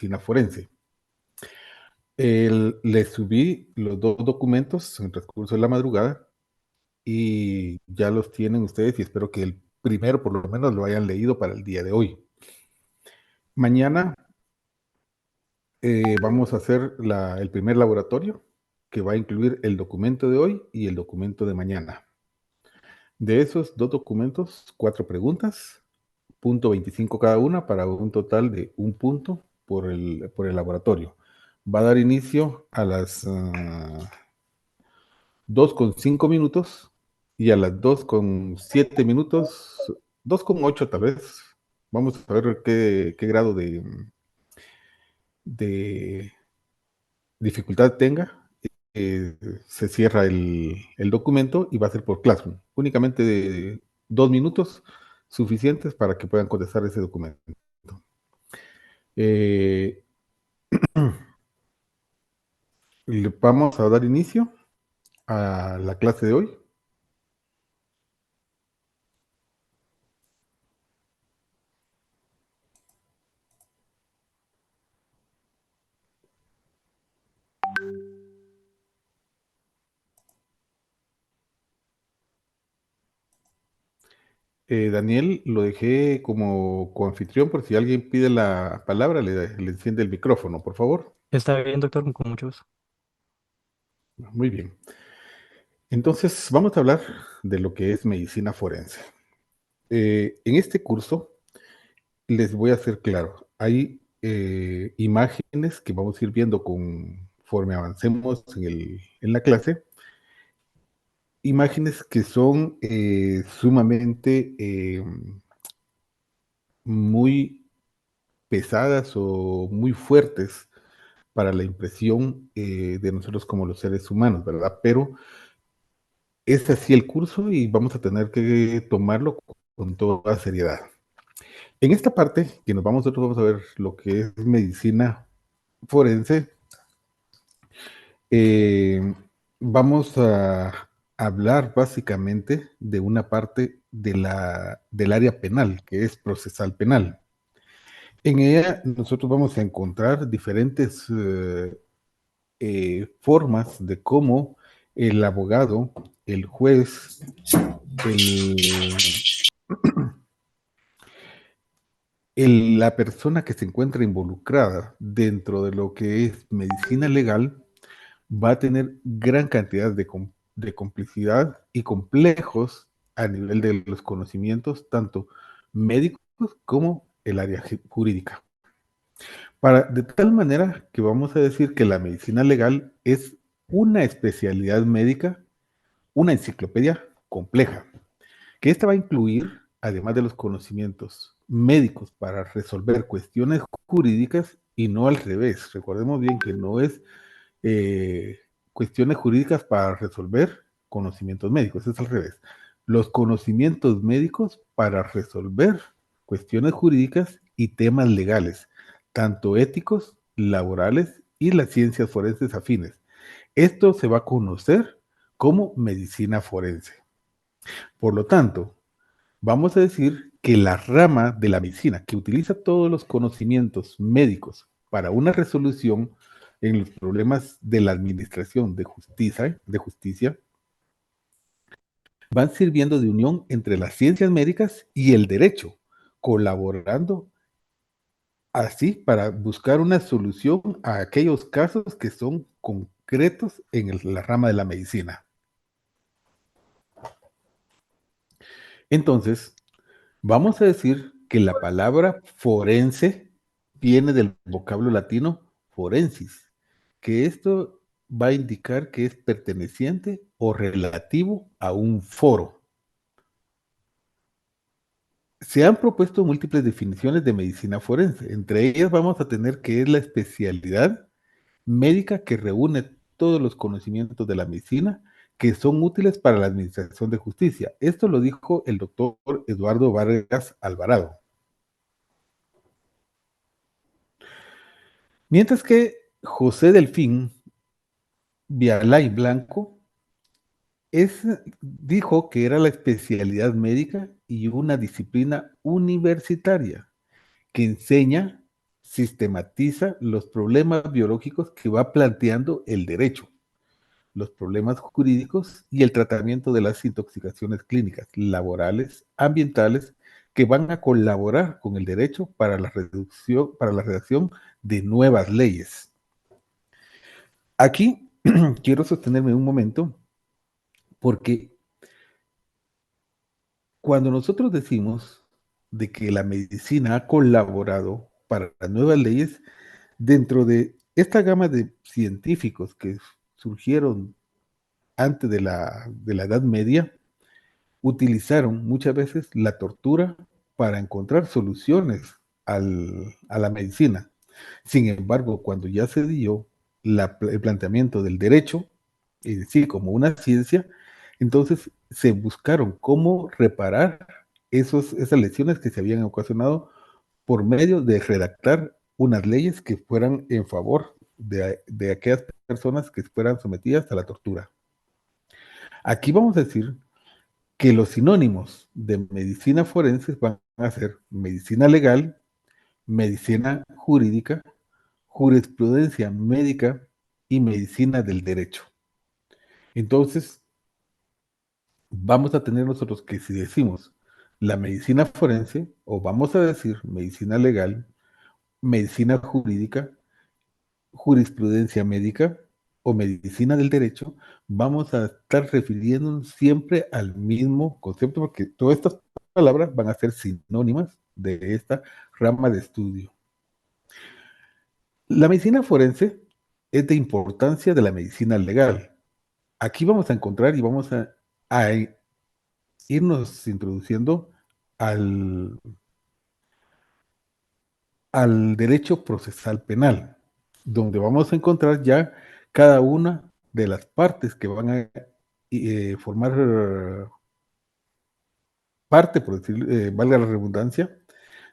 medicina forense. Les subí los dos documentos en el transcurso de la madrugada y ya los tienen ustedes y espero que el primero por lo menos lo hayan leído para el día de hoy. Mañana vamos a hacer el primer laboratorio que va a incluir el documento de hoy y el documento de mañana. De esos dos documentos, 4 preguntas, punto 25 cada una para un total de 1 punto por el laboratorio. Va a dar inicio a las 2:05 y a las 2:07, 2:08 tal vez. Vamos a ver qué grado de dificultad tenga. Se cierra el documento y va a ser por Classroom. Únicamente de 2 minutos suficientes para que puedan contestar ese documento. Eh, Vamos a dar inicio a la clase de hoy. Daniel, lo dejé como coanfitrión por si alguien pide la palabra, le enciende el micrófono, por favor. Está bien, doctor, con mucho gusto. Muy bien. Entonces, vamos a hablar de lo que es medicina forense. En este curso les voy a hacer claro, hay imágenes que vamos a ir viendo conforme avancemos en la clase, imágenes que son sumamente muy pesadas o muy fuertes para la impresión de nosotros como los seres humanos, ¿verdad? Pero es así el curso y vamos a tener que tomarlo con toda seriedad. En esta parte que nosotros vamos a ver lo que es medicina forense. Eh, Vamos a hablar básicamente de una parte del área penal, que es procesal penal. En ella nosotros vamos a encontrar diferentes formas de cómo el abogado, el juez, el, la persona que se encuentra involucrada dentro de lo que es medicina legal va a tener gran cantidad de complicidad y complejos a nivel de los conocimientos, tanto médicos como el área jurídica. De tal manera que vamos a decir que la medicina legal es una especialidad médica, una enciclopedia compleja, que esta va a incluir, además de los conocimientos médicos para resolver cuestiones jurídicas y no al revés. Recordemos bien que no es cuestiones jurídicas para resolver conocimientos médicos, es al revés. Los conocimientos médicos para resolver cuestiones jurídicas y temas legales, tanto éticos, laborales y las ciencias forenses afines. Esto se va a conocer como medicina forense. Por lo tanto, vamos a decir que la rama de la medicina que utiliza todos los conocimientos médicos para una resolución en los problemas de la administración de justicia, van sirviendo de unión entre las ciencias médicas y el derecho, colaborando así para buscar una solución a aquellos casos que son concretos en la rama de la medicina. Entonces, vamos a decir que la palabra forense viene del vocablo latino forensis, que esto va a indicar que es perteneciente o relativo a un foro. Se han propuesto múltiples definiciones de medicina forense. Entre ellas vamos a tener que es la especialidad médica que reúne todos los conocimientos de la medicina que son útiles para la administración de justicia. Esto lo dijo el doctor Eduardo Vargas Alvarado. Mientras que José Delfín Vialay Blanco dijo que era la especialidad médica y una disciplina universitaria que enseña sistematiza los problemas biológicos que va planteando el derecho, los problemas jurídicos y el tratamiento de las intoxicaciones clínicas, laborales, ambientales, que van a colaborar con el derecho para la redacción de nuevas leyes. Aquí quiero sostenerme un momento porque cuando nosotros decimos de que la medicina ha colaborado para las nuevas leyes, dentro de esta gama de científicos que surgieron antes de la Edad Media, utilizaron muchas veces la tortura para encontrar soluciones a la medicina. Sin embargo, cuando ya se dio el planteamiento del derecho, es decir, como una ciencia, entonces se buscaron cómo reparar esas lesiones que se habían ocasionado por medio de redactar unas leyes que fueran en favor de aquellas personas que fueran sometidas a la tortura. Aquí vamos a decir que los sinónimos de medicina forense van a ser medicina legal, medicina jurídica, jurisprudencia médica y medicina del derecho. Entonces, vamos a tener nosotros que si decimos la medicina forense, o vamos a decir medicina legal, medicina jurídica, jurisprudencia médica o medicina del derecho, vamos a estar refiriéndonos siempre al mismo concepto, porque todas estas palabras van a ser sinónimas de esta rama de estudio. La medicina forense es de importancia de la medicina legal. Aquí vamos a encontrar y vamos a irnos introduciendo al, al derecho procesal penal, donde vamos a encontrar ya cada una de las partes que van a formar parte, por decir, valga la redundancia,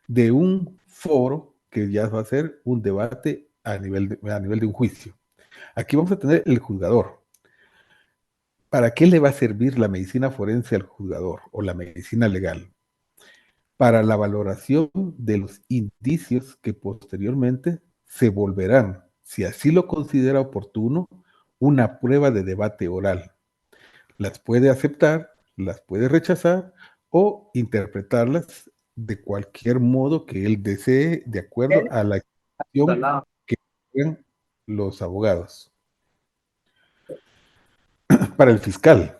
de un foro que ya va a ser un debate a nivel de un juicio. Aquí vamos a tener el juzgador. ¿Para qué le va a servir la medicina forense al juzgador o la medicina legal? Para la valoración de los indicios que posteriormente se volverán, si así lo considera oportuno, una prueba de debate oral. Las puede aceptar, las puede rechazar o interpretarlas de cualquier modo que él desee, de acuerdo a la acción que tengan los abogados. Para el fiscal,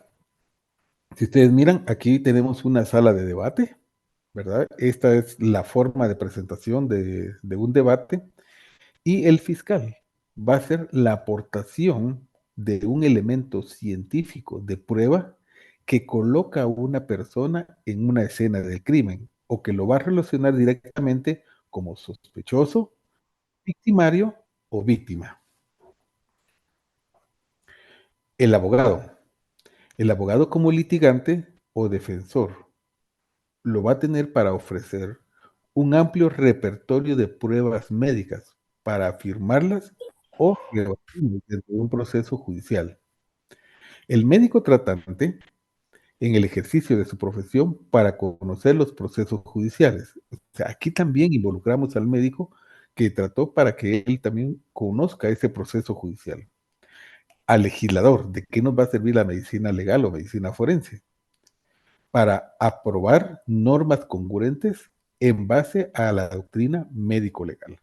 si ustedes miran, aquí tenemos una sala de debate, ¿verdad? Esta es la forma de presentación de un debate. Y el fiscal va a ser la aportación de un elemento científico de prueba que coloca a una persona en una escena del crimen o que lo va a relacionar directamente como sospechoso, victimario o víctima. El abogado. El abogado como litigante o defensor lo va a tener para ofrecer un amplio repertorio de pruebas médicas para afirmarlas o rebatirlas dentro de un proceso judicial. El médico tratante en el ejercicio de su profesión para conocer los procesos judiciales. O sea, aquí también involucramos al médico que trató para que él también conozca ese proceso judicial. Al legislador, ¿de qué nos va a servir la medicina legal o medicina forense? Para aprobar normas congruentes en base a la doctrina médico-legal.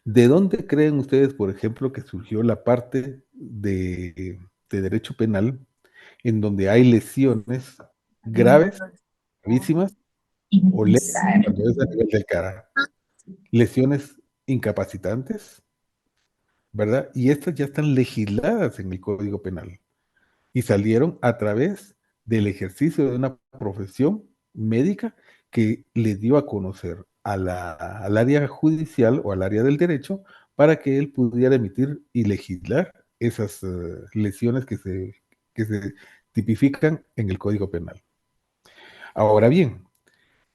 ¿De dónde creen ustedes, por ejemplo, que surgió la parte de derecho penal en donde hay lesiones graves, gravísimas, o leves cuando es a nivel del cara? Lesiones incapacitantes, ¿verdad? Y estas ya están legisladas en el Código Penal y salieron a través del ejercicio de una profesión médica que le dio a conocer al área judicial o al área del derecho para que él pudiera emitir y legislar esas lesiones que se tipifican en el Código Penal. Ahora bien,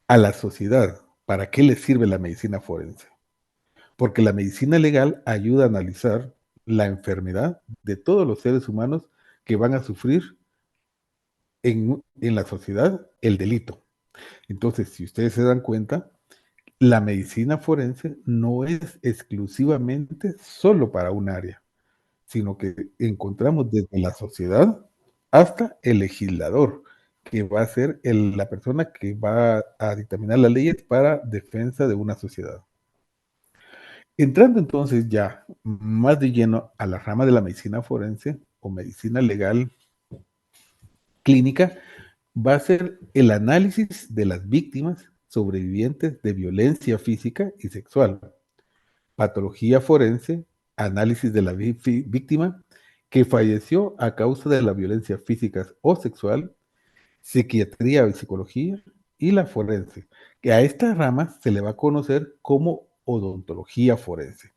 a la sociedad, ¿para qué le sirve la medicina forense? Porque la medicina legal ayuda a analizar la enfermedad de todos los seres humanos que van a sufrir en la sociedad el delito. Entonces, si ustedes se dan cuenta, La medicina forense no es exclusivamente solo para un área, sino que encontramos desde la sociedad hasta el legislador, que va a ser la persona que va a dictaminar las leyes para defensa de una sociedad. Entrando entonces ya más de lleno a la rama de la medicina forense o medicina legal clínica, va a ser el análisis de las víctimas sobrevivientes de violencia física y sexual, patología forense, análisis de la víctima que falleció a causa de la violencia física o sexual, psiquiatría y psicología, y la forense, que a esta rama se le va a conocer como odontología forense.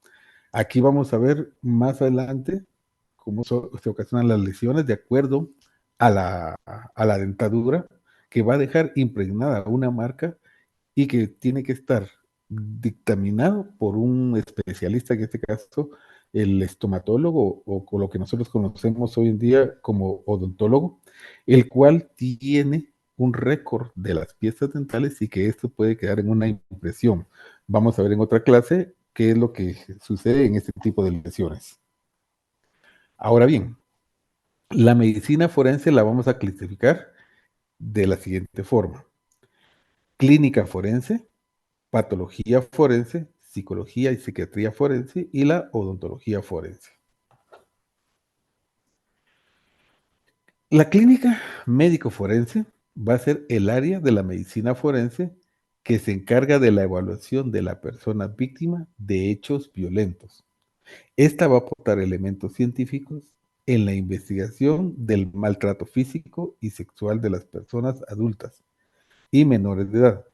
Aquí vamos a ver más adelante cómo se ocasionan las lesiones de acuerdo a la dentadura, que va a dejar impregnada una marca y que tiene que estar dictaminado por un especialista, en este caso el estomatólogo o con lo que nosotros conocemos hoy en día como odontólogo, el cual tiene un récord de las piezas dentales y que esto puede quedar en una impresión. Vamos a ver en otra clase qué es lo que sucede en este tipo de lesiones. Ahora bien, la medicina forense la vamos a clasificar de la siguiente forma: clínica forense, patología forense, psicología y psiquiatría forense y la odontología forense. La clínica médico forense va a ser el área de la medicina forense que se encarga de la evaluación de la persona víctima de hechos violentos. Esta va a aportar elementos científicos en la investigación del maltrato físico y sexual de las personas adultas y menores de edad,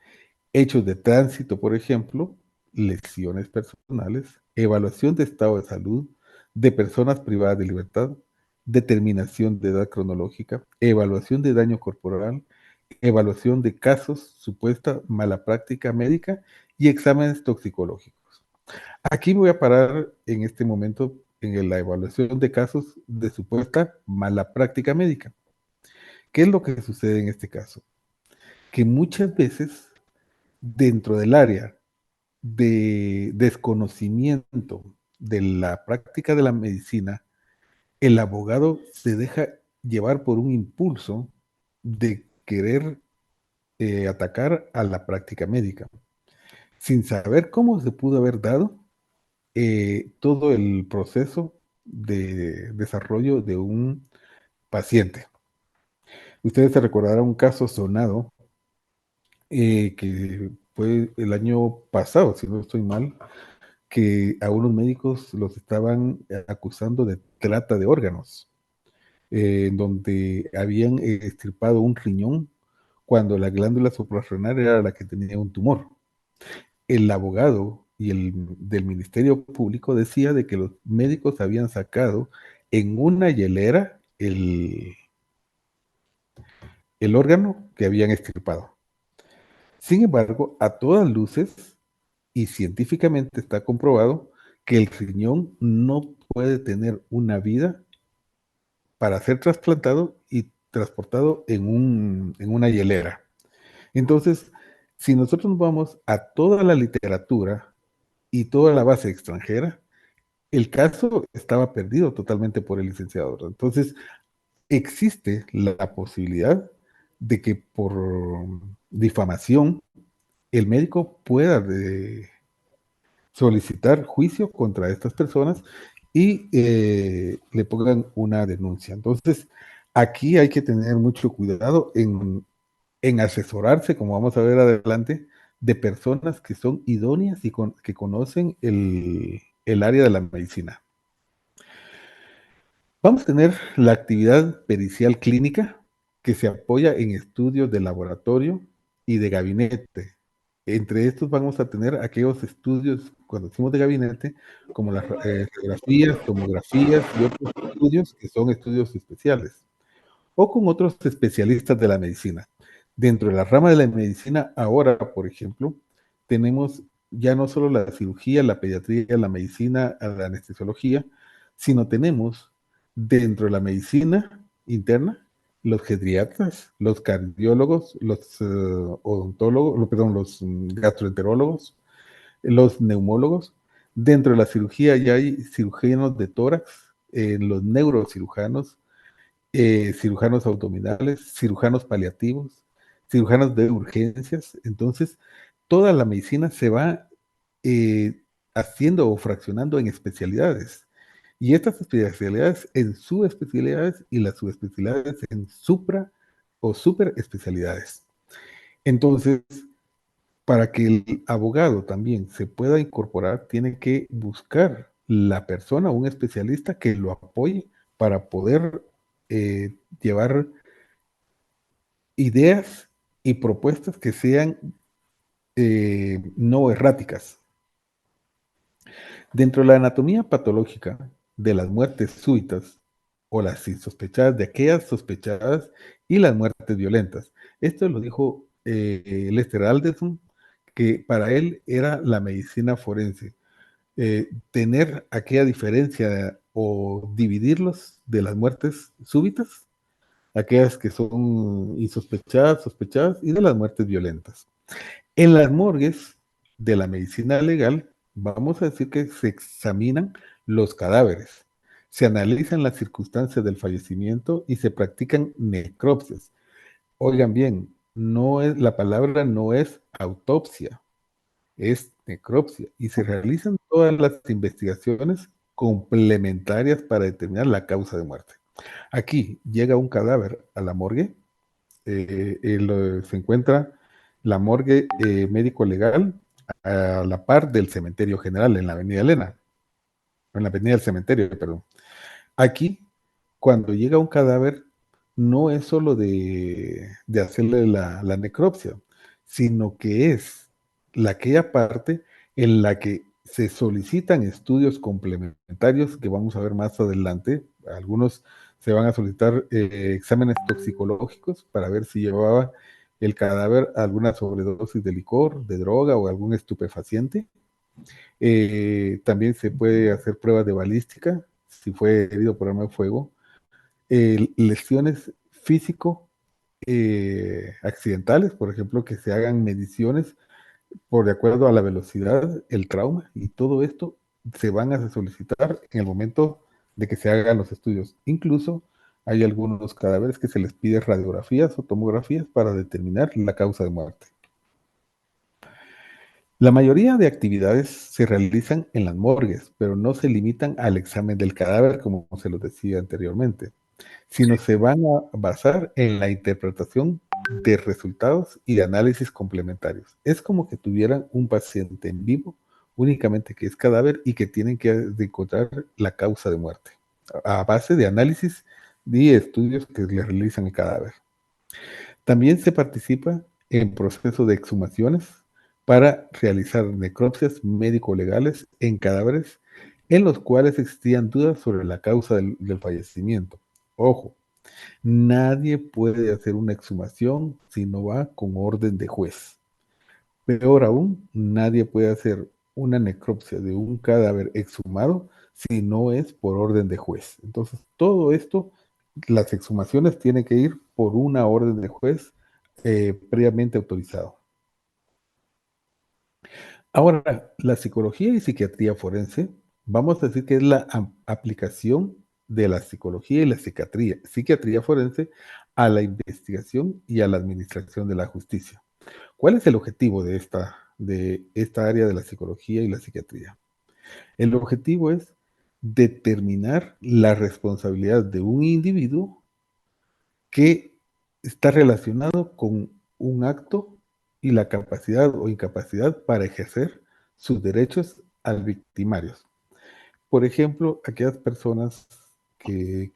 hechos de tránsito, por ejemplo, lesiones personales, evaluación de estado de salud de personas privadas de libertad, determinación de edad cronológica, evaluación de daño corporal, evaluación de casos, supuesta mala práctica médica y exámenes toxicológicos. Aquí voy a parar en este momento en la evaluación de casos de supuesta mala práctica médica. ¿Qué es lo que sucede en este caso? Que muchas veces dentro del área de desconocimiento de la práctica de la medicina, el abogado se deja llevar por un impulso de querer atacar a la práctica médica, sin saber cómo se pudo haber dado todo el proceso de desarrollo de un paciente. Ustedes se recordarán un caso sonado que fue el año pasado, si no estoy mal, que a unos médicos los estaban acusando de trata de órganos, en donde habían extirpado un riñón cuando la glándula suprarrenal era la que tenía un tumor. El abogado y el del Ministerio Público decía de que los médicos habían sacado en una hielera el órgano que habían extirpado. Sin embargo, a todas luces y científicamente está comprobado que el riñón no puede tener una vida para ser trasplantado y transportado en una hielera. Entonces, si nosotros nos vamos a toda la literatura y toda la base extranjera, el caso estaba perdido totalmente por el licenciado. Entonces, existe la posibilidad de que por difamación el médico pueda solicitar juicio contra estas personas y le pongan una denuncia. Entonces, aquí hay que tener mucho cuidado en asesorarse, como vamos a ver adelante, de personas que son idóneas y que conocen el área de la medicina. Vamos a tener la actividad pericial clínica que se apoya en estudios de laboratorio y de gabinete. Entre estos vamos a tener aquellos estudios, cuando decimos de gabinete, como las radiografías, tomografías y otros estudios que son estudios especiales, o con otros especialistas de la medicina. Dentro de la rama de la medicina, ahora, por ejemplo, tenemos ya no solo la cirugía, la pediatría, la medicina, la anestesiología, sino tenemos dentro de la medicina interna los geriatras, los cardiólogos, los odontólogos, perdón, los gastroenterólogos, los neumólogos. Dentro de la cirugía ya hay cirujanos de tórax, los neurocirujanos, cirujanos abdominales, cirujanos paliativos, cirujanos de urgencias. Entonces, toda la medicina se va eh, haciendo o fraccionando en especialidades. Y estas especialidades en subespecialidades y las subespecialidades en supra o super especialidades. Entonces, para que el abogado también se pueda incorporar, tiene que buscar la persona, un especialista que lo apoye para poder llevar ideas y propuestas que sean no erráticas. Dentro de la anatomía patológica de las muertes súbitas o las insospechadas, de aquellas sospechadas y las muertes violentas. Esto lo dijo Lester Alderson, que para él era la medicina forense. Tener aquella diferencia o dividirlos de las muertes súbitas, aquellas que son insospechadas, sospechadas, y de las muertes violentas. En las morgues de la medicina legal, vamos a decir que se examinan los cadáveres, se analizan las circunstancias del fallecimiento y se practican necropsias. Oigan bien, la palabra no es autopsia, es necropsia y se realizan todas las investigaciones complementarias para determinar la causa de muerte. Aquí llega un cadáver a la morgue, se encuentra la morgue médico-legal a la par del cementerio general en la Avenida Elena, en la Avenida del Cementerio, perdón. Aquí, cuando llega un cadáver, no es solo de hacerle la necropsia, sino que es aquella parte en la que se solicitan estudios complementarios que vamos a ver más adelante. Algunos se van a solicitar exámenes toxicológicos para ver si llevaba el cadáver alguna sobredosis de licor, de droga o algún estupefaciente. También se puede hacer pruebas de balística si fue herido por arma de fuego. Lesiones físico accidentales, por ejemplo, que se hagan mediciones por de acuerdo a la velocidad, el trauma y todo esto se van a solicitar en el momento de que se hagan los estudios. Incluso hay algunos cadáveres que se les pide radiografías o tomografías para determinar la causa de muerte. La mayoría de actividades se realizan en las morgues, pero no se limitan al examen del cadáver, como se lo decía anteriormente, sino se van a basar en la interpretación de resultados y de análisis complementarios. Es como que tuvieran un paciente en vivo, únicamente que es cadáver y que tienen que encontrar la causa de muerte, a base de análisis y estudios que le realizan el cadáver. También se participa en procesos de exhumaciones para realizar necropsias médico-legales en cadáveres en los cuales existían dudas sobre la causa del fallecimiento. Ojo, nadie puede hacer una exhumación si no va con orden de juez. Peor aún, nadie puede hacer una necropsia de un cadáver exhumado si no es por orden de juez. Entonces, todo esto, las exhumaciones tienen que ir por una orden de juez previamente autorizado. Ahora, la psicología y psiquiatría forense, vamos a decir que es la aplicación de la psicología y la psiquiatría forense a la investigación y a la administración de la justicia. ¿Cuál es el objetivo de esta área de la psicología y la psiquiatría? El objetivo es determinar la responsabilidad de un individuo que está relacionado con un acto y la capacidad o incapacidad para ejercer sus derechos al victimarios. Por ejemplo, aquellas personas que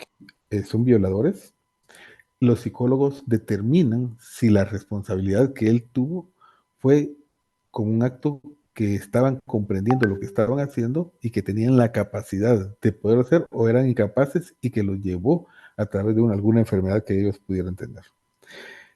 son violadores, los psicólogos determinan si la responsabilidad que él tuvo fue con un acto que estaban comprendiendo lo que estaban haciendo y que tenían la capacidad de poder hacer o eran incapaces y que los llevó a través de alguna enfermedad que ellos pudieran tener.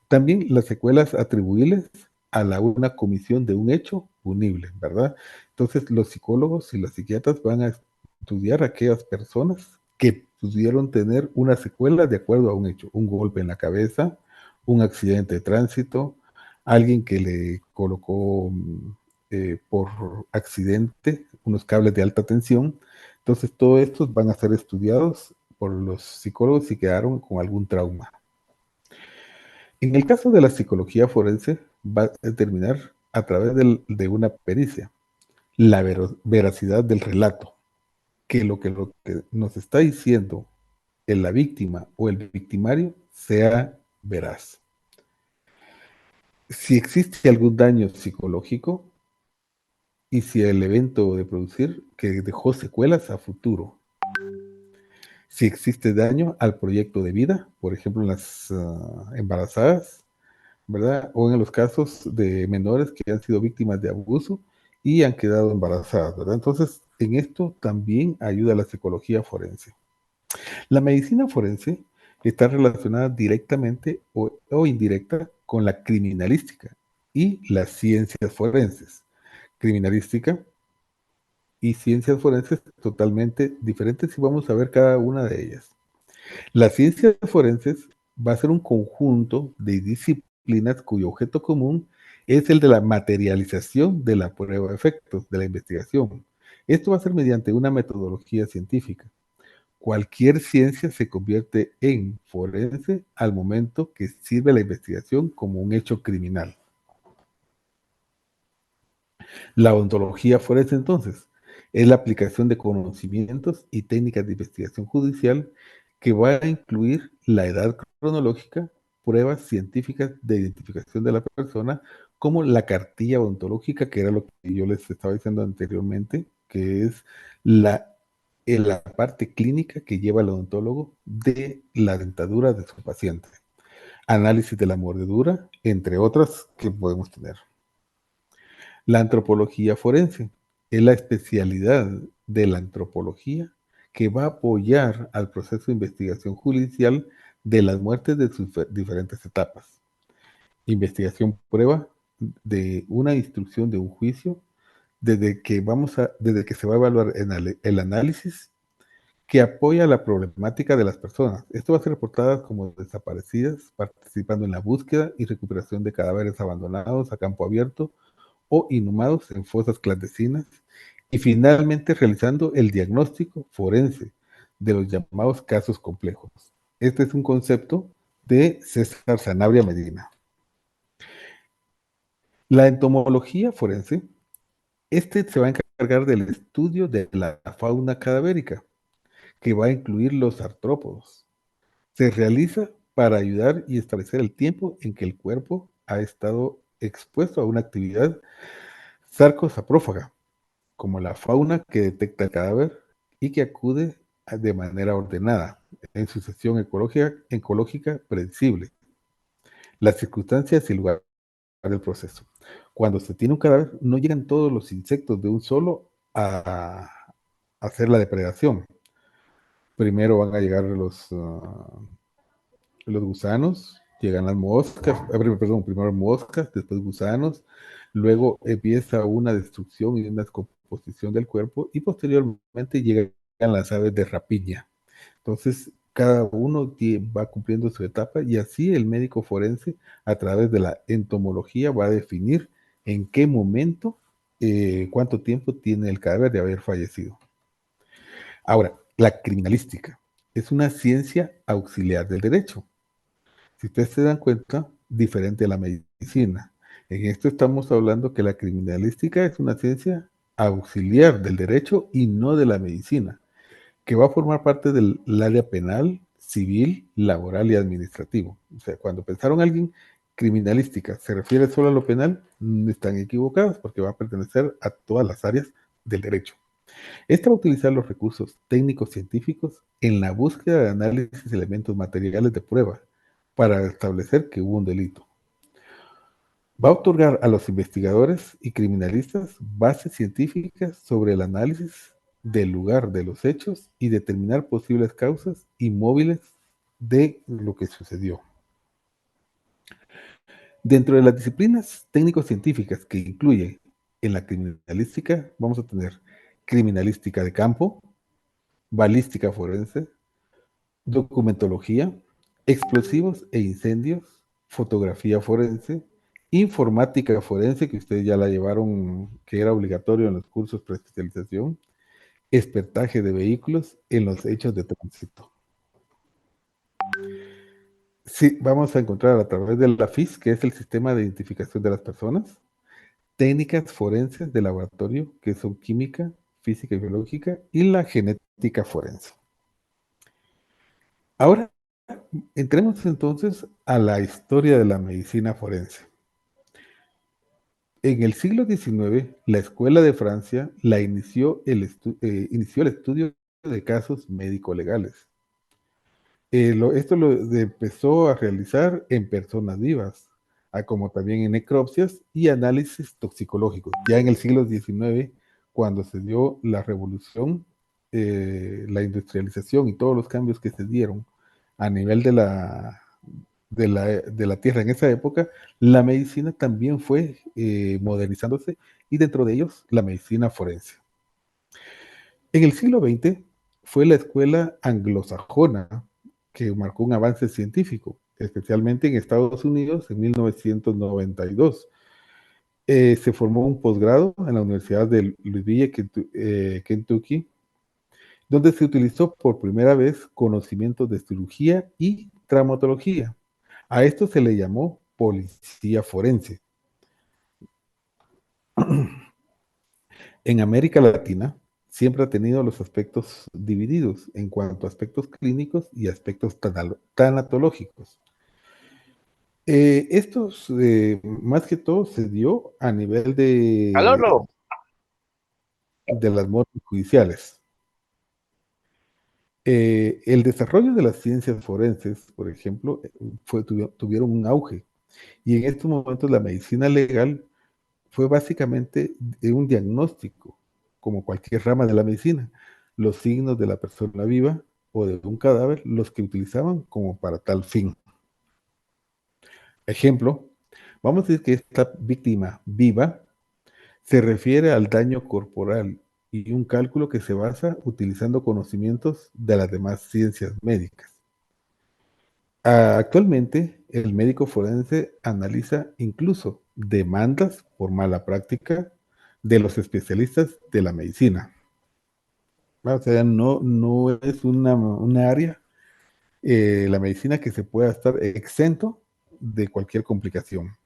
También las secuelas atribuibles a una comisión de un hecho punible, ¿verdad? Entonces los psicólogos y los psiquiatras van a estudiar a aquellas personas que pudieron tener una secuela de acuerdo a un hecho, un golpe en la cabeza, un accidente de tránsito, alguien que le colocó por accidente unos cables de alta tensión. Entonces, todos estos van a ser estudiados por los psicólogos si quedaron con algún trauma. En el caso de la psicología forense, va a determinar a través de una pericia la veracidad del relato, que lo que nos está diciendo la víctima o el victimario sea veraz. Si existe algún daño psicológico y si el evento de producir que dejó secuelas a futuro. Si existe daño al proyecto de vida, por ejemplo en las embarazadas, ¿verdad? O en los casos de menores que han sido víctimas de abuso y han quedado embarazadas, ¿verdad? Entonces, en esto también ayuda la psicología forense. La medicina forense está relacionada directamente o indirecta con la criminalística y las ciencias forenses. Criminalística y ciencias forenses totalmente diferentes y vamos a ver cada una de ellas. Las ciencias forenses va a ser un conjunto de disciplinas cuyo objeto común es el de la materialización de la prueba de efectos, de la investigación. Esto va a ser mediante una metodología científica. Cualquier ciencia se convierte en forense al momento que sirve la investigación como un hecho criminal. La ontología forense, entonces, es la aplicación de conocimientos y técnicas de investigación judicial que va a incluir la edad cronológica, pruebas científicas de identificación de la persona, como la cartilla ontológica, que era lo que yo les estaba diciendo anteriormente, que es la parte clínica que lleva el odontólogo de la dentadura de su paciente. Análisis de la mordedura, entre otras que podemos tener. La antropología forense es la especialidad de la antropología que va a apoyar al proceso de investigación judicial de las muertes de sus diferentes etapas. Investigación prueba de una instrucción de un juicio desde que se va a evaluar el análisis que apoya la problemática de las personas. Esto va a ser reportadas como desaparecidas, participando en la búsqueda y recuperación de cadáveres abandonados a campo abierto o inhumados en fosas clandestinas, y finalmente realizando el diagnóstico forense de los llamados casos complejos. Este es un concepto de César Sanabria Medina. La entomología forense, se va a encargar del estudio de la fauna cadavérica, que va a incluir los artrópodos. Se realiza para ayudar y establecer el tiempo en que el cuerpo ha estado expuesto a una actividad sarcosaprófaga, como la fauna que detecta el cadáver y que acude de manera ordenada en sucesión ecológica predecible, las circunstancias y el lugar del proceso. Cuando se tiene un cadáver, no llegan todos los insectos de un solo a hacer la depredación. Primero van a llegar los gusanos, llegan las moscas, perdón, primero moscas, después gusanos, luego empieza una destrucción y una descomposición del cuerpo y posteriormente llegan las aves de rapiña. Entonces, cada uno va cumpliendo su etapa y así el médico forense, a través de la entomología, va a definir en qué momento, cuánto tiempo tiene el cadáver de haber fallecido. Ahora, la criminalística es una ciencia auxiliar del derecho. Si ustedes se dan cuenta, diferente a la medicina. En esto estamos hablando que la criminalística es una ciencia auxiliar del derecho y no de la medicina, que va a formar parte del área penal, civil, laboral y administrativo. O sea, cuando pensaron alguien criminalística se refiere solo a lo penal, están equivocados porque va a pertenecer a todas las áreas del derecho. Esta va a utilizar los recursos técnicos científicos en la búsqueda de análisis de elementos materiales de prueba para establecer que hubo un delito. Va a otorgar a los investigadores y criminalistas bases científicas sobre el análisis del lugar de los hechos y determinar posibles causas y móviles de lo que sucedió. Dentro de las disciplinas técnico-científicas que incluye en la criminalística, vamos a tener criminalística de campo, balística forense, documentología, explosivos e incendios, fotografía forense, informática forense, que ustedes ya la llevaron, que era obligatorio en los cursos de especialización, expertaje de vehículos en los hechos de tránsito. Sí, vamos a encontrar a través de la FIS, que es el sistema de identificación de las personas, técnicas forenses de laboratorio, que son química, física y biológica, y la genética forense. Ahora, entremos entonces a la historia de la medicina forense. En el siglo XIX, la Escuela de Francia inició el estudio de casos médico-legales. Esto empezó a realizar en personas vivas, como también en necropsias y análisis toxicológicos. Ya en el siglo XIX, cuando se dio la revolución, la industrialización y todos los cambios que se dieron a nivel de la Tierra en esa época, la medicina también fue modernizándose y dentro de ellos la medicina forense. En el siglo XX fue la escuela anglosajona que marcó un avance científico, especialmente en Estados Unidos en 1992. Se formó un posgrado en la Universidad de Louisville, Kentucky, donde se utilizó por primera vez conocimientos de cirugía y traumatología. A esto se le llamó policía forense. En América Latina siempre ha tenido los aspectos divididos en cuanto a aspectos clínicos y aspectos tanatológicos. Estos, más que todo, se dio a nivel Aló, de las muertes judiciales. El desarrollo de las ciencias forenses, por ejemplo, tuvieron un auge. Y en estos momentos la medicina legal fue básicamente un diagnóstico, como cualquier rama de la medicina. Los signos de la persona viva o de un cadáver, los que utilizaban como para tal fin. Ejemplo, vamos a decir que esta víctima viva se refiere al daño corporal y un cálculo que se basa utilizando conocimientos de las demás ciencias médicas. Actualmente, el médico forense analiza incluso demandas por mala práctica de los especialistas de la medicina. O sea, no es una área, la medicina, que se pueda estar exento de cualquier complicación.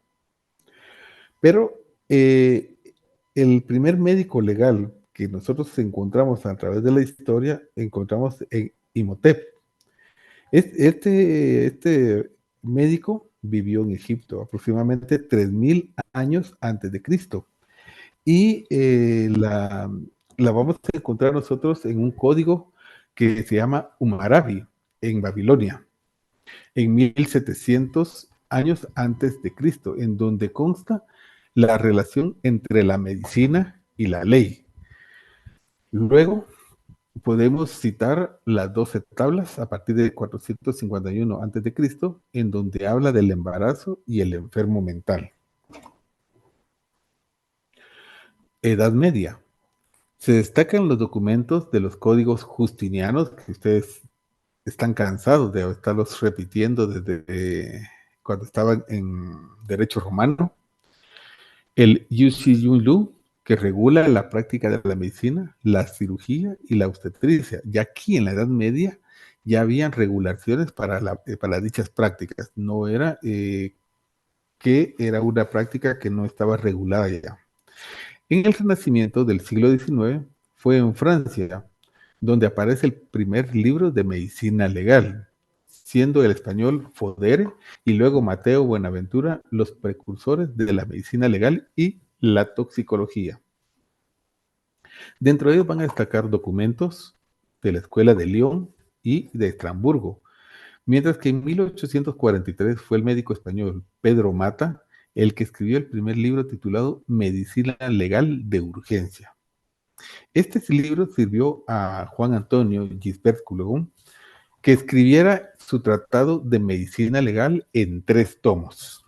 Pero el primer médico legal que nosotros encontramos a través de la historia, encontramos en Imhotep. Este médico vivió en Egipto aproximadamente 3000 años antes de Cristo. Y la vamos a encontrar nosotros en un código que se llama Hammurabi, en Babilonia, en 1700 años antes de Cristo, en donde consta la relación entre la medicina y la ley. Luego podemos citar las 12 tablas a partir de 451 antes de Cristo, en donde habla del embarazo y el enfermo mental. Edad Media. Se destacan los documentos de los códigos justinianos, que ustedes están cansados de estarlos repitiendo desde cuando estaban en derecho romano. El Yuxi Yunlu, que regula la práctica de la medicina, la cirugía y la obstetricia. Ya aquí en la Edad Media ya habían regulaciones para dichas prácticas. No era que era una práctica que no estaba regulada ya. En el Renacimiento del siglo XIX fue en Francia donde aparece el primer libro de medicina legal, siendo el español Fodere y luego Mateo Buenaventura los precursores de la medicina legal y la toxicología. Dentro de ellos van a destacar documentos de la Escuela de Lyon y de Estrasburgo, mientras que en 1843 fue el médico español Pedro Mata el que escribió el primer libro titulado Medicina Legal de Urgencia. Este libro sirvió a Juan Antonio Gisbert Coulomb que escribiera su tratado de medicina legal en 3 tomos.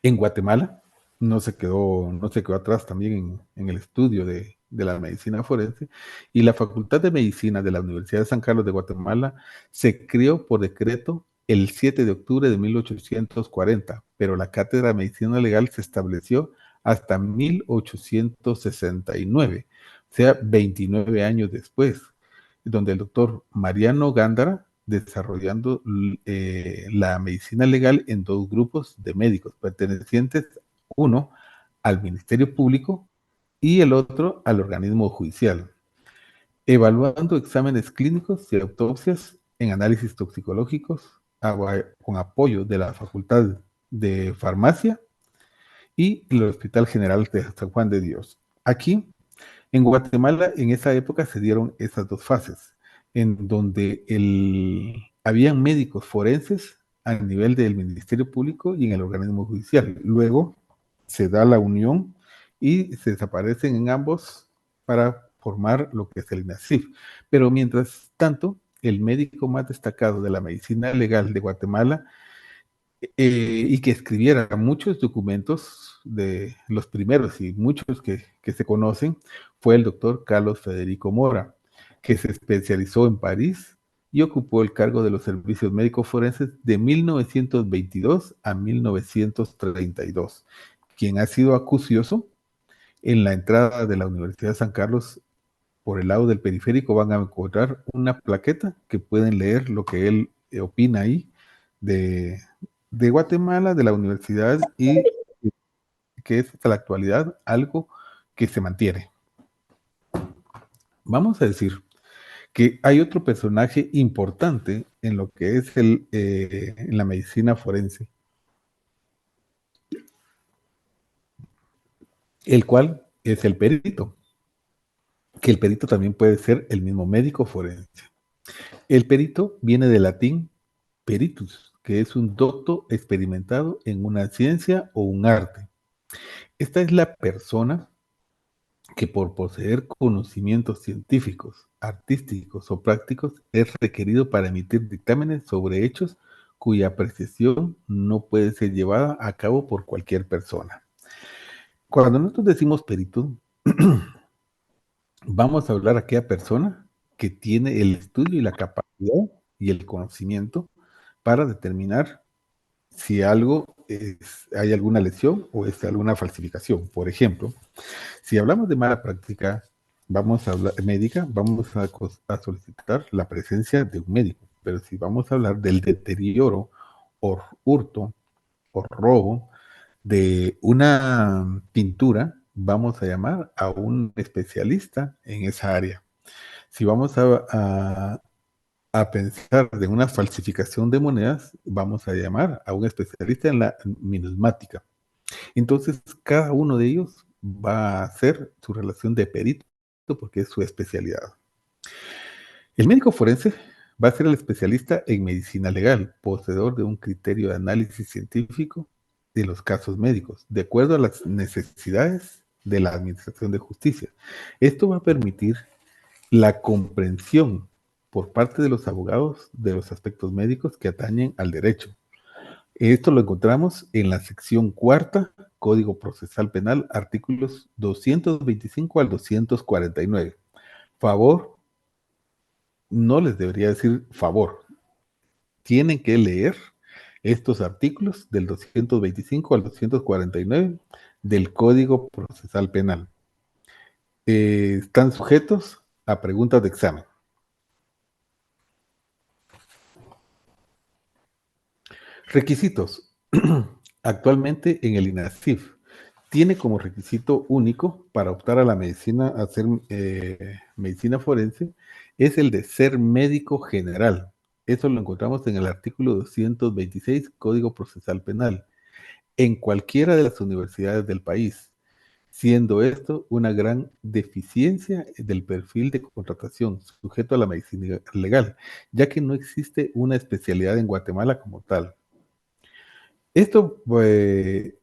En Guatemala no se quedó atrás también en el estudio de la medicina forense, y la Facultad de Medicina de la Universidad de San Carlos de Guatemala se creó por decreto el 7 de octubre de 1840, pero la Cátedra de Medicina Legal se estableció hasta 1869, o sea, 29 años después, donde el doctor Mariano Gándara desarrollando la medicina legal en dos grupos de médicos pertenecientes, uno al Ministerio Público y el otro al organismo judicial, evaluando exámenes clínicos y autopsias en análisis toxicológicos con apoyo de la Facultad de Farmacia y el Hospital General de San Juan de Dios. Aquí, en Guatemala, en esa época se dieron esas dos fases, en donde habían médicos forenses a nivel del Ministerio Público y en el organismo judicial. Luego se da la unión y se desaparecen en ambos para formar lo que es el INASIF. Pero mientras tanto, el médico más destacado de la medicina legal de Guatemala y que escribiera muchos documentos de los primeros y muchos que se conocen, fue el doctor Carlos Federico Mora, que se especializó en París y ocupó el cargo de los servicios médicos forenses de 1922 a 1932, quien ha sido acucioso en la entrada de la Universidad de San Carlos. Por el lado del periférico van a encontrar una plaqueta que pueden leer lo que él opina ahí de, de Guatemala, de la universidad, y que es hasta la actualidad algo que se mantiene. Vamos a decir que hay otro personaje importante en lo que es en la medicina forense, el cual es el perito, que el perito también puede ser el mismo médico forense. El perito viene del latín peritus, que es un docto experimentado en una ciencia o un arte. Esta es la persona que por poseer conocimientos científicos, artísticos o prácticos es requerido para emitir dictámenes sobre hechos cuya apreciación no puede ser llevada a cabo por cualquier persona. Cuando nosotros decimos perito, vamos a hablar a aquella persona que tiene el estudio y la capacidad y el conocimiento para determinar si hay alguna lesión o es alguna falsificación. Por ejemplo, si hablamos de mala práctica médica, vamos a solicitar la presencia de un médico. Pero si vamos a hablar del deterioro o hurto o robo de una pintura, vamos a llamar a un especialista en esa área. Si vamos a pensar de una falsificación de monedas, vamos a llamar a un especialista en la minusmática. Entonces, cada uno de ellos va a hacer su relación de perito porque es su especialidad. El médico forense va a ser el especialista en medicina legal, poseedor de un criterio de análisis científico de los casos médicos, de acuerdo a las necesidades de la administración de justicia. Esto va a permitir la comprensión por parte de los abogados de los aspectos médicos que atañen al derecho. Esto lo encontramos en la sección cuarta, Código Procesal Penal, artículos 225 al 249. Favor, no les debería decir favor. Tienen que leer estos artículos del 225 al 249 del Código Procesal Penal. Están sujetos a preguntas de examen. Requisitos. Actualmente en el INASIF tiene como requisito único para optar a la medicina, a hacer medicina forense, es el de ser médico general. Eso lo encontramos en el artículo 226, Código Procesal Penal, en cualquiera de las universidades del país, siendo esto una gran deficiencia del perfil de contratación sujeto a la medicina legal, ya que no existe una especialidad en Guatemala como tal. Esto puede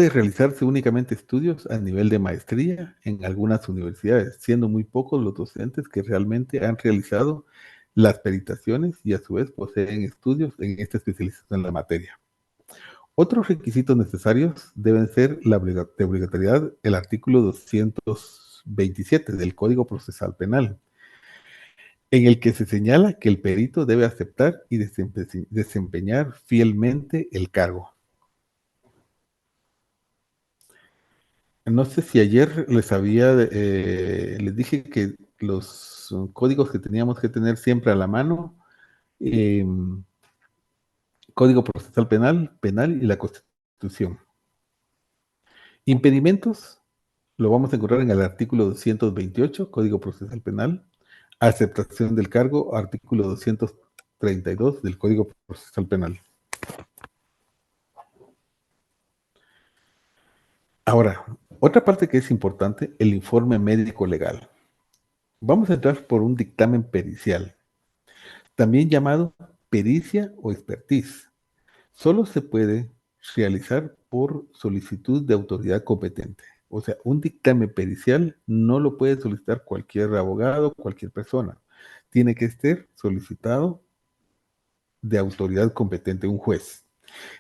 realizarse únicamente estudios a nivel de maestría en algunas universidades, siendo muy pocos los docentes que realmente han realizado las peritaciones y a su vez poseen estudios en esta especialización en la materia. Otros requisitos necesarios deben ser de obligatoriedad el artículo 227 del Código Procesal Penal, en el que se señala que el perito debe aceptar y desempeñar fielmente el cargo. No sé si ayer les dije que los códigos que teníamos que tener siempre a la mano, eh, Código Procesal Penal y la Constitución. Impedimentos, lo vamos a encontrar en el artículo 228, Código Procesal Penal. Aceptación del cargo, artículo 232 del Código Procesal Penal. Ahora, otra parte que es importante, el informe médico legal. Vamos a entrar por un dictamen pericial, también llamado pericia o expertise. Solo se puede realizar por solicitud de autoridad competente. O sea, un dictamen pericial no lo puede solicitar cualquier abogado, cualquier persona. Tiene que ser solicitado de autoridad competente, un juez.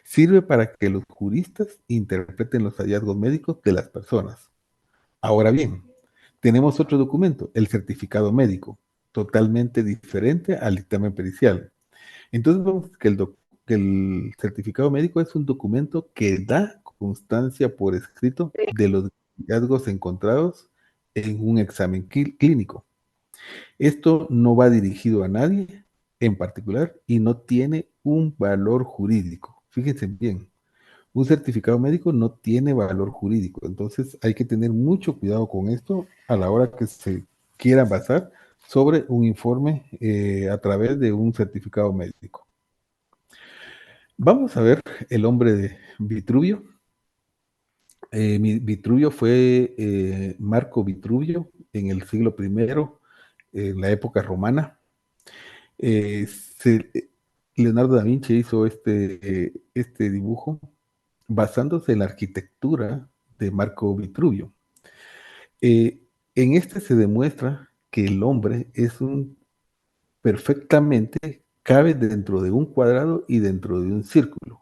Sirve para que los juristas interpreten los hallazgos médicos de las personas. Ahora bien, tenemos otro documento, el certificado médico, totalmente diferente al dictamen pericial. Entonces vemos que el certificado médico es un documento que da constancia por escrito de los hallazgos encontrados en un examen clínico. Esto no va dirigido a nadie en particular y no tiene un valor jurídico. Fíjense bien, un certificado médico no tiene valor jurídico, entonces hay que tener mucho cuidado con esto a la hora que se quiera basar sobre un informe a través de un certificado médico. Vamos a ver el hombre de Vitruvio. Vitruvio fue Marco Vitruvio en el siglo I, en la época romana. Eh, se- Leonardo da Vinci hizo este dibujo basándose en la arquitectura de Marco Vitruvio. Eh, en este se demuestra que el hombre es un perfectamente cabe dentro de un cuadrado y dentro de un círculo.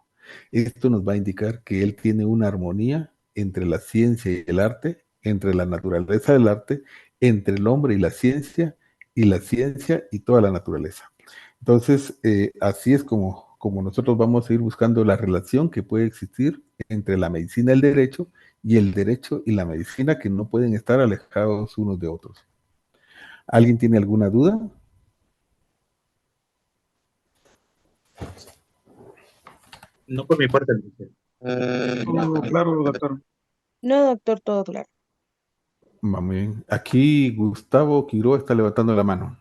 Esto nos va a indicar que él tiene una armonía entre la ciencia y el arte, entre la naturaleza del arte, entre el hombre y la ciencia y toda la naturaleza. Entonces, así es como nosotros vamos a ir buscando la relación que puede existir entre la medicina y el derecho y la medicina, que no pueden estar alejados unos de otros. ¿Alguien tiene alguna duda? No por mi parte, Luis. Todo claro, doctor. No, doctor, todo claro. Va muy bien. Aquí Gustavo Quiroga está levantando la mano.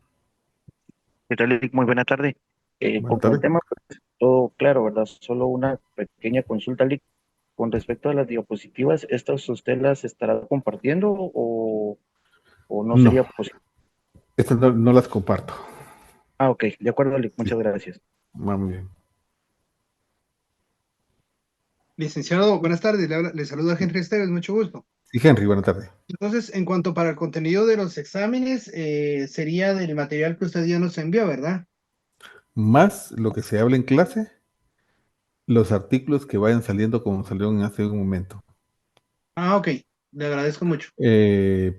¿Qué tal, Lick? Muy buena tarde. Buenas Como el tardes. tema, pues, todo claro, ¿verdad? Solo una pequeña consulta, Lick. Con respecto a las diapositivas, ¿estas usted las estará compartiendo o no No, sería posible? estas no las comparto. Ah, ok, de acuerdo, Lick. Sí, Muchas gracias. va muy bien. Licenciado, buenas tardes. Le saluda Henry Esteves, mucho gusto. Sí, Henry, buenas tardes. Entonces, en cuanto para el contenido de los exámenes, sería del material que usted ya nos envió, ¿verdad? Más lo que se habla en clase, los artículos que vayan saliendo como salieron hace un momento. Ah, ok. Le agradezco mucho.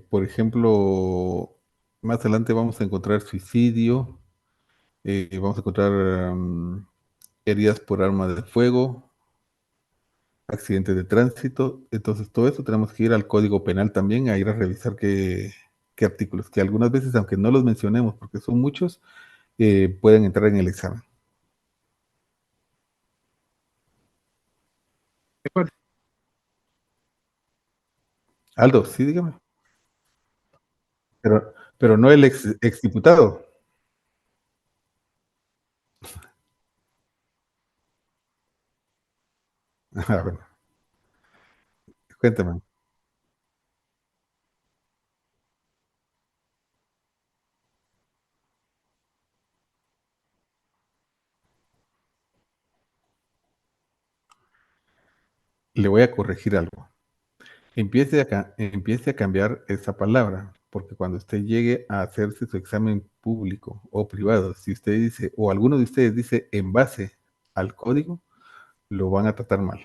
Por ejemplo, más adelante vamos a encontrar suicidio, vamos a encontrar heridas por arma de fuego, accidentes de tránsito. Entonces, todo eso tenemos que ir al Código Penal también, a ir a revisar qué artículos, que algunas veces, aunque no los mencionemos porque son muchos, pueden entrar en el examen. De acuerdo. Aldo, sí, dígame. Pero no el ex diputado. Ah, bueno, cuéntame. Le voy a corregir algo. Empiece a cambiar esa palabra, porque cuando usted llegue a hacerse su examen público o privado, si usted dice, o alguno de ustedes dice en base al código, lo van a tratar mal,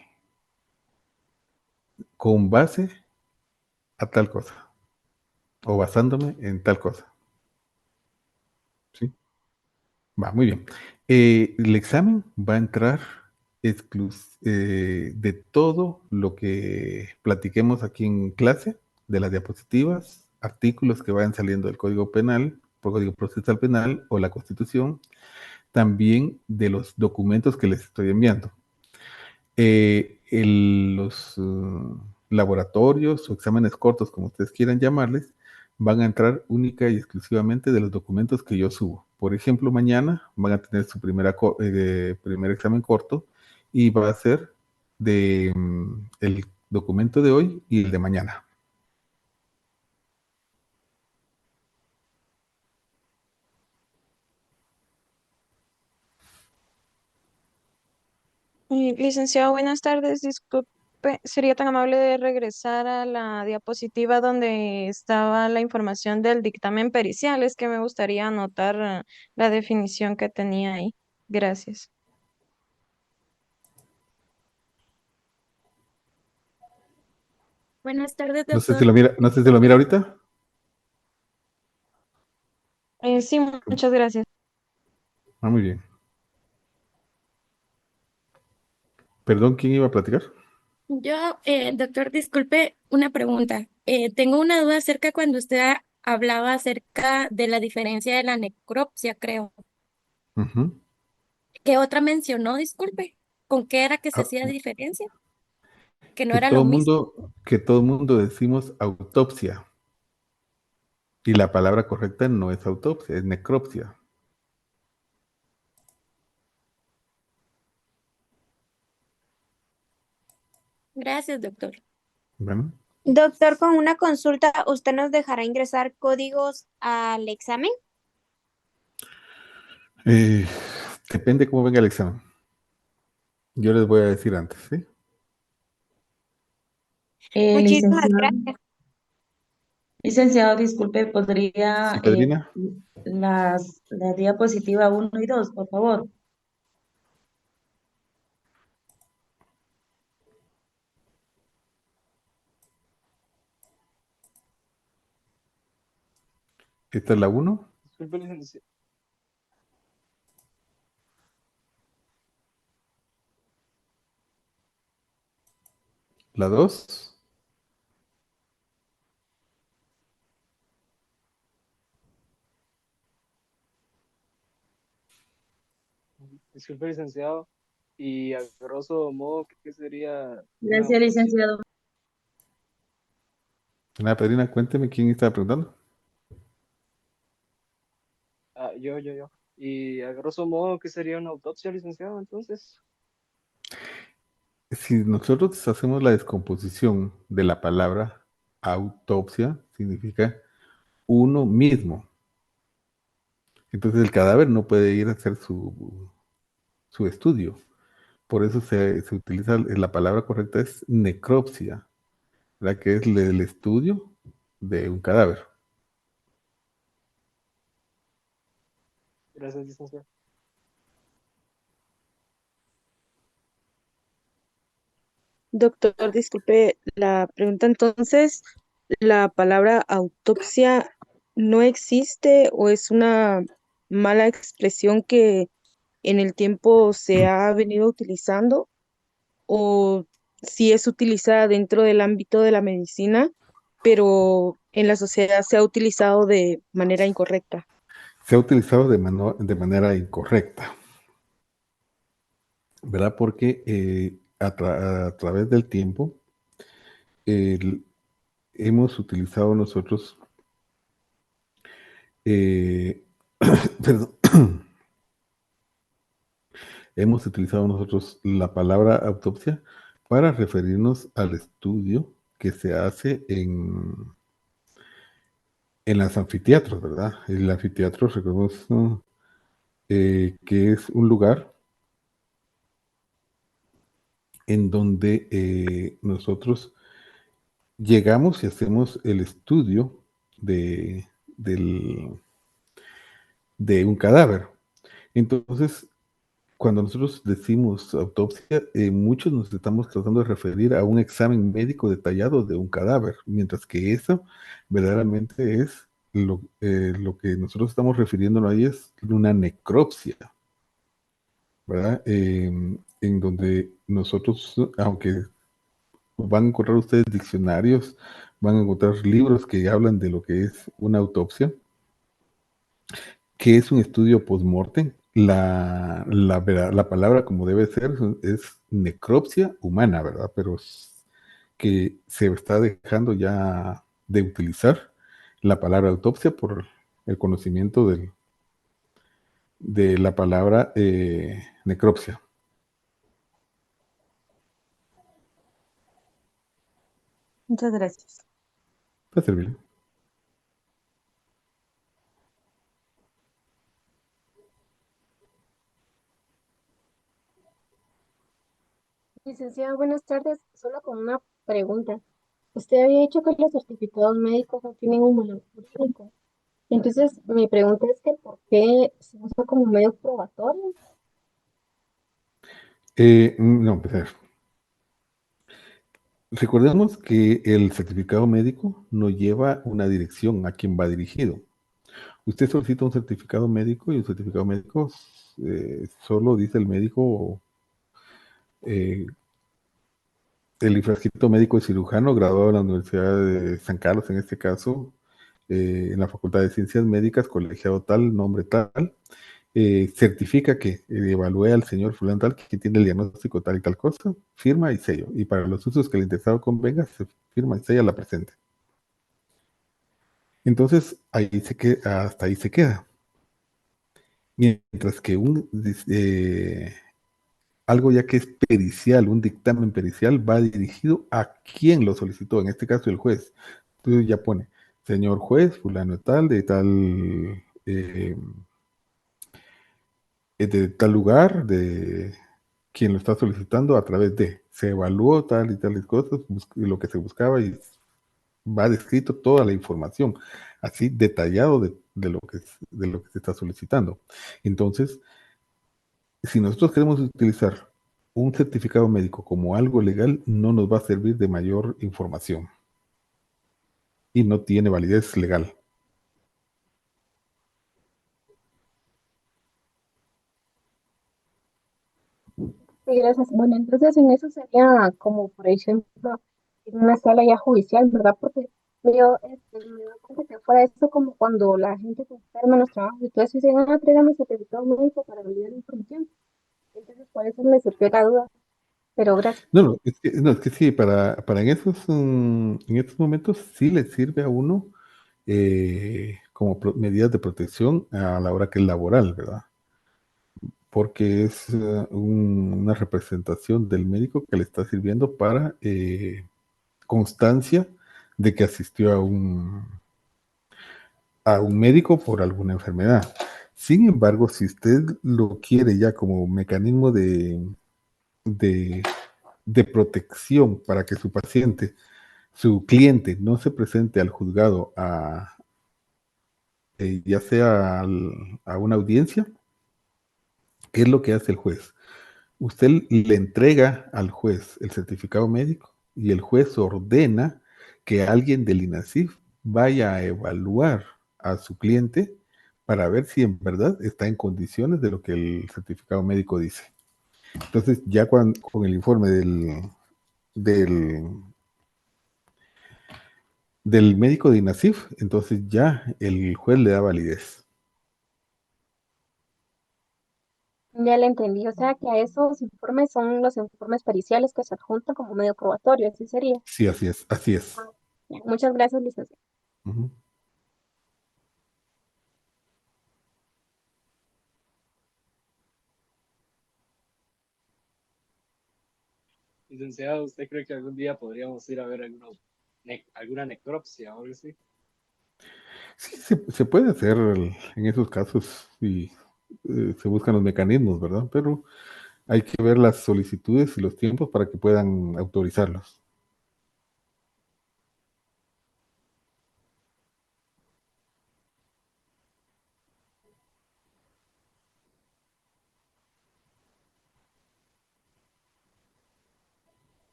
con base a tal cosa, o basándome en tal cosa. ¿Sí? Va, muy bien. El examen va a entrar de todo lo que platiquemos aquí en clase, de las diapositivas, artículos que vayan saliendo del Código Penal, Código Procesal Penal o la Constitución, también de los documentos que les estoy enviando. Los laboratorios o exámenes cortos, como ustedes quieran llamarles, van a entrar única y exclusivamente de los documentos que yo subo. Por ejemplo, mañana van a tener su primer examen corto y va a ser de el documento de hoy y el de mañana. Licenciado, buenas tardes. Disculpe, ¿sería tan amable de regresar a la diapositiva donde estaba la información del dictamen pericial? Es que me gustaría anotar la definición que tenía ahí. Gracias. Buenas tardes, No sé si doctor. lo mira, no sé si lo mira ahorita. Sí, muchas gracias. Ah, muy bien. Perdón, ¿quién iba a platicar? Yo, doctor, disculpe una pregunta. Tengo una duda acerca cuando usted hablaba acerca de la diferencia de la necropsia, creo. Ujú. ¿Qué otra mencionó? Disculpe. ¿Con qué era que se Ah, hacía diferencia? Que no que era todo lo mismo. que todo mundo decimos autopsia. Y la palabra correcta no es autopsia, es necropsia. Gracias, doctor. Bueno, Doctor, con una consulta, ¿usted nos dejará ingresar códigos al examen? eh, depende cómo venga el examen. Yo les voy a decir antes, ¿sí? Muchísimas Licenciado, gracias. licenciado, disculpe, ¿podría Sí, Pedrina. la diapositiva 1 y 2, por favor? Esta es la 1, Disculpe, licenciado. la 2, Disculpe, licenciado. Y a grosso modo, ¿qué sería una Gracias, autopsia? licenciado. nada, Pedrina, cuénteme quién estaba preguntando. Ah, yo. Y a grosso modo, ¿qué sería una autopsia, licenciado? Entonces, Si nosotros hacemos la descomposición de la palabra autopsia, significa uno mismo. Entonces el cadáver no puede ir a hacer su estudio. Por eso se utiliza, la palabra correcta es necropsia, ¿verdad? Que es el estudio de un cadáver. gracias, licenciado. Doctor, disculpe la pregunta. Entonces, ¿la palabra autopsia no existe o es una mala expresión que en el tiempo se ha venido utilizando? ¿O si es utilizada dentro del ámbito de la medicina, pero en la sociedad se ha utilizado de manera incorrecta? Se ha utilizado de manera incorrecta, ¿verdad? Porque a través del tiempo el- hemos utilizado nosotros, eh, perdón, hemos utilizado nosotros la palabra autopsia para referirnos al estudio que se hace en los anfiteatros, ¿verdad? El anfiteatro, recordemos, ¿no? Que es un lugar en donde nosotros llegamos y hacemos el estudio de, del- de un cadáver. Entonces, cuando nosotros decimos autopsia, muchos nos estamos tratando de referir a un examen médico detallado de un cadáver, mientras que eso verdaderamente es lo que nosotros estamos refiriéndonos ahí es una necropsia, ¿verdad? En donde nosotros, aunque van a encontrar ustedes diccionarios, van a encontrar libros que hablan de lo que es una autopsia, que es un estudio post-mortem. La palabra como debe ser es necropsia humana, ¿verdad? Pero que se está dejando ya de utilizar la palabra autopsia por el conocimiento de la palabra necropsia. Muchas gracias. Para servir. Licenciada, buenas tardes. Solo con una pregunta. Usted había dicho que los certificados médicos no tienen un valor jurídico. Entonces, mi pregunta es que ¿por qué se usa como medio probatorio? No, pues, a ver. Recordemos que el certificado médico no lleva una dirección a quien va dirigido. Usted solicita un certificado médico y el certificado médico solo dice el médico, eh, el infrascripto médico y cirujano graduado en la Universidad de San Carlos, en este caso, en la Facultad de Ciencias Médicas, colegiado tal, nombre tal, certifica que evalúe al señor fulano tal que tiene el diagnóstico tal y tal cosa, firma y sello. Y para los usos que el interesado convenga, se firma y sella la presente. Entonces, hasta ahí se queda. Mientras que algo ya que es pericial, un dictamen pericial, va dirigido a quien lo solicitó, en este caso el juez. Entonces ya pone, señor juez, fulano eh, de tal lugar, de quien lo está solicitando a través de, se evaluó tal y tales cosas, lo que se buscaba y va descrito toda la información, así detallado de lo que se está solicitando. Entonces, si nosotros queremos utilizar un certificado médico como algo legal, no nos va a servir de mayor información y no tiene validez legal. Sí, gracias. Bueno, entonces en eso sería como, por ejemplo, en una sala ya judicial, ¿verdad? Porque me doy cuenta que fuera eso como cuando la gente se enferma en los trabajos y todo eso, dicen, ah, tráigame certificado médico para validar la información. Entonces, por eso me surgió la duda, pero gracias. No, es que sí, en estos momentos sí le sirve a uno como medidas de protección a la hora que es laboral, ¿verdad? Porque es una representación del médico que le está sirviendo para constancia de que asistió a un médico por alguna enfermedad. Sin embargo, si usted lo quiere ya como mecanismo de, de protección para que su paciente, su cliente, no se presente al juzgado ya sea a una audiencia, ¿qué es lo que hace el juez? Usted le entrega al juez el certificado médico y el juez ordena que alguien del INASIF vaya a evaluar a su cliente para ver si en verdad está en condiciones de lo que el certificado médico dice. Entonces, ya con el informe del, del médico de INASIF, entonces ya el juez le da validez. Ya le entendí, o sea que a esos informes son los informes periciales que se adjuntan como medio probatorio, así sería. Sí, así es, así es. Ah, ya, muchas gracias, licenciada. Ujú. Licenciado, ¿usted cree que algún día podríamos ir a ver alguna necropsia o algo así? Sí, se puede hacer en esos casos y se buscan los mecanismos, ¿verdad? Pero hay que ver las solicitudes y los tiempos para que puedan autorizarlos.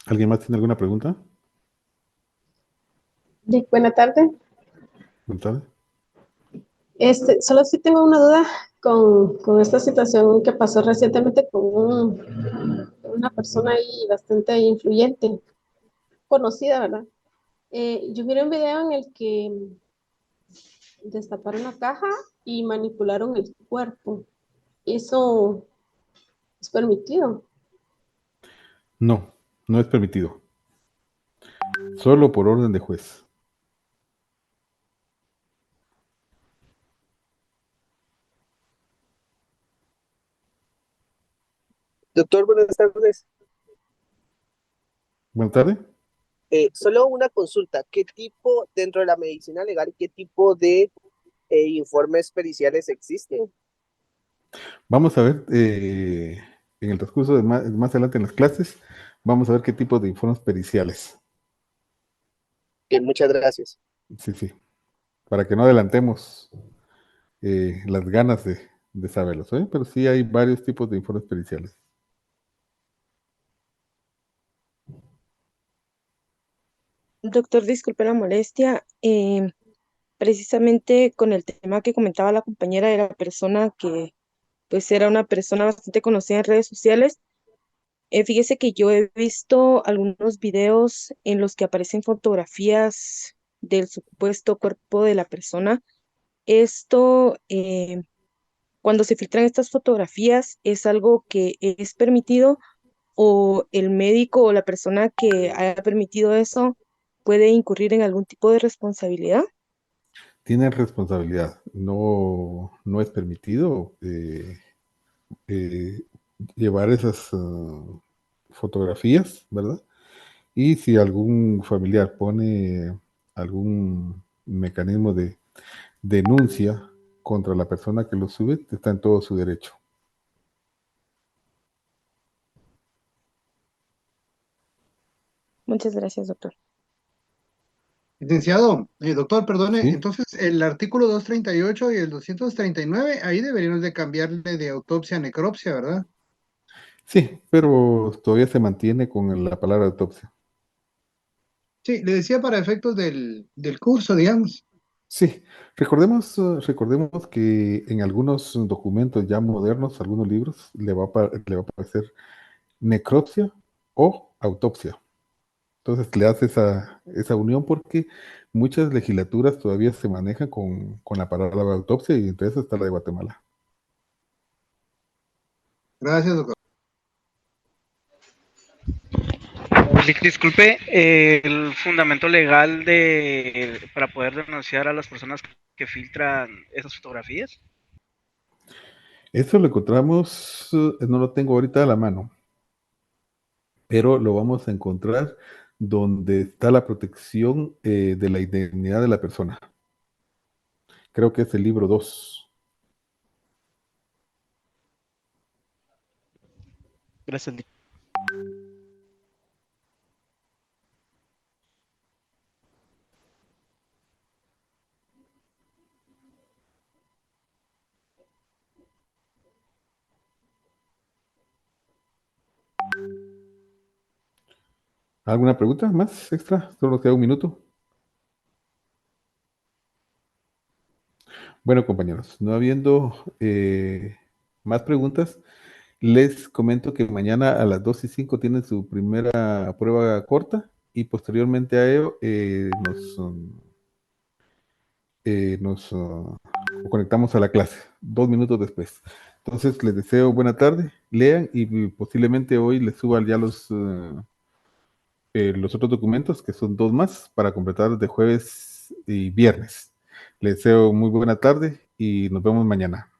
¿Alguien más tiene alguna pregunta? Buena tarde. Buenas tardes. Solo sí tengo una duda con esta situación que pasó recientemente con una persona ahí bastante influyente, conocida, ¿verdad? Yo vi un video en el que destaparon la caja y manipularon el cuerpo. ¿Eso es permitido? No, no es permitido. Solo por orden de juez. Doctor, buenas tardes. Buenas tardes. Solo una consulta. ¿Qué tipo, dentro de la medicina legal, qué tipo de informes periciales existen? Vamos a ver en el transcurso de más adelante en las clases, vamos a ver qué tipo de informes periciales. Bien, muchas gracias. Sí, sí. Para que no adelantemos las ganas de saberlos, ¿eh? Pero sí hay varios tipos de informes periciales. Doctor, disculpe la molestia. Precisamente con el tema que comentaba la compañera de la persona que pues era una persona bastante conocida en redes sociales. Fíjese que yo he visto algunos videos en los que aparecen fotografías del supuesto cuerpo de la persona. Esto, cuando se filtran estas fotografías, ¿es algo que es permitido o el médico o la persona que haya permitido eso puede incurrir en algún tipo de responsabilidad? Tienen responsabilidad. No, no es permitido eh, llevar esas fotografías, ¿verdad? Y si algún familiar pone algún mecanismo de denuncia contra la persona que lo sube, está en todo su derecho. Muchas gracias, doctor. Licenciado, doctor, perdone, ¿Sí? entonces el artículo 238 y el 239, ahí deberíamos de cambiarle de autopsia a necropsia, ¿verdad? Sí, pero todavía se mantiene con la palabra autopsia. Sí, le decía para efectos del curso, digamos. Sí, recordemos que en algunos documentos ya modernos, algunos libros, le va a aparecer necropsia o autopsia. Entonces le hace esa unión porque muchas legislaturas todavía se manejan con la palabra autopsia y entre esas está la de Guatemala. Gracias, doctor. Disculpe, el fundamento legal para poder denunciar a las personas que filtran esas fotografías. Eso lo encontramos, no lo tengo ahorita a la mano, pero lo vamos a encontrar donde está la protección de la identidad de la persona. Creo que es el libro 2. Gracias. ¿Alguna pregunta más extra? Solo nos queda un minuto. Bueno, compañeros, no habiendo más preguntas, les comento que mañana a las 2:05 tienen su primera prueba corta y posteriormente a ello nos conectamos a la clase 2 minutos después. Entonces les deseo buena tarde, lean y posiblemente hoy les suba ya los otros documentos, que son 2 más, para completar de jueves y viernes. Les deseo muy buena tarde y nos vemos mañana.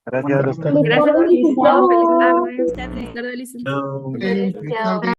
Gracias, doctor. Feliz Gracias, tarde, licenciado. licenciado. Feliz tarde. Feliz tarde, licenciado. Licenciado.